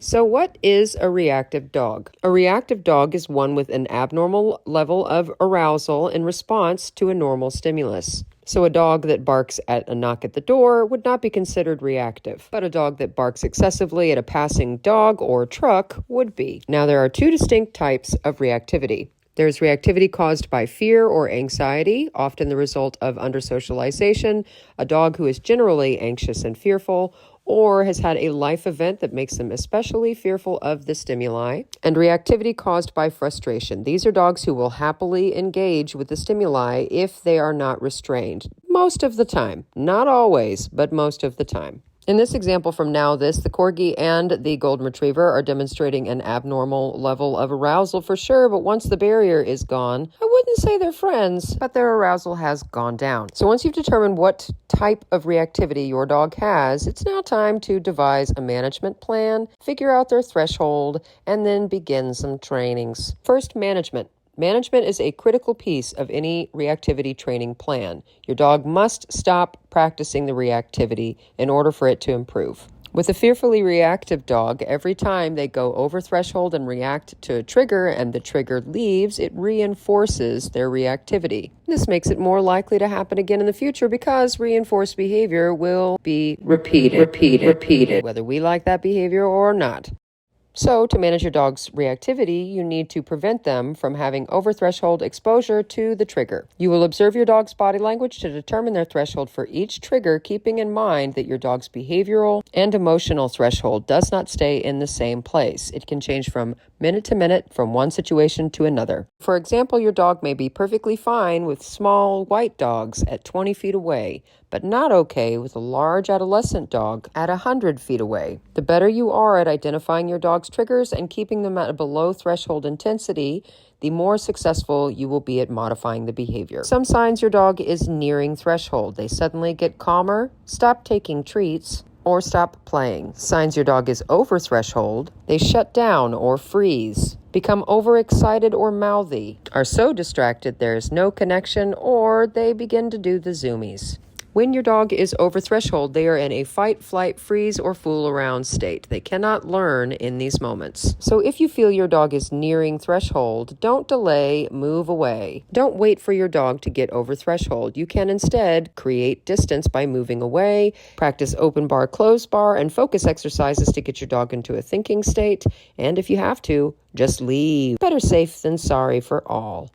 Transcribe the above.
So what is a reactive dog? A reactive dog is one with an abnormal level of arousal in response to a normal stimulus. So a dog that barks at a knock at the door would not be considered reactive, but a dog that barks excessively at a passing dog or truck would be. Now, there are two distinct types of reactivity. There's reactivity caused by fear or anxiety, often the result of under-socialization, a dog who is generally anxious and fearful, or has had a life event that makes them especially fearful of the stimuli, and reactivity caused by frustration. These are dogs who will happily engage with the stimuli if they are not restrained. Most of the time. Not always, but most of the time. In this example from Now This, the Corgi and the Golden Retriever are demonstrating an abnormal level of arousal for sure, but once the barrier is gone, I wouldn't say they're friends, but their arousal has gone down. So once you've determined what type of reactivity your dog has, it's now time to devise a management plan, figure out their threshold, and then begin some trainings. First, management. Management is a critical piece of any reactivity training plan. Your dog must stop practicing the reactivity in order for it to improve. With a fearfully reactive dog, every time they go over threshold and react to a trigger and the trigger leaves, it reinforces their reactivity. This makes it more likely to happen again in the future because reinforced behavior will be repeated, whether we like that behavior or not. So, to manage your dog's reactivity, you need to prevent them from having over-threshold exposure to the trigger. You will observe your dog's body language to determine their threshold for each trigger, keeping in mind that your dog's behavioral and emotional threshold does not stay in the same place. It can change from minute to minute, from one situation to another. For example, your dog may be perfectly fine with small white dogs at 20 feet away, but not okay with a large adolescent dog at 100 feet away. The better you are at identifying your dog's triggers and keeping them at a below threshold intensity, the more successful you will be at modifying the behavior. Some signs your dog is nearing threshold. They suddenly get calmer, stop taking treats, or stop playing. Signs your dog is over threshold: they shut down or freeze, become overexcited or mouthy, are so distracted there is no connection, or they begin to do the zoomies. When your dog is over threshold, they are in a fight, flight, freeze, or fool around state. They cannot learn in these moments. So if you feel your dog is nearing threshold, don't delay, move away. Don't wait for your dog to get over threshold. You can instead create distance by moving away, practice open bar, closed bar, and focus exercises to get your dog into a thinking state. And if you have to, just leave. Better safe than sorry for all.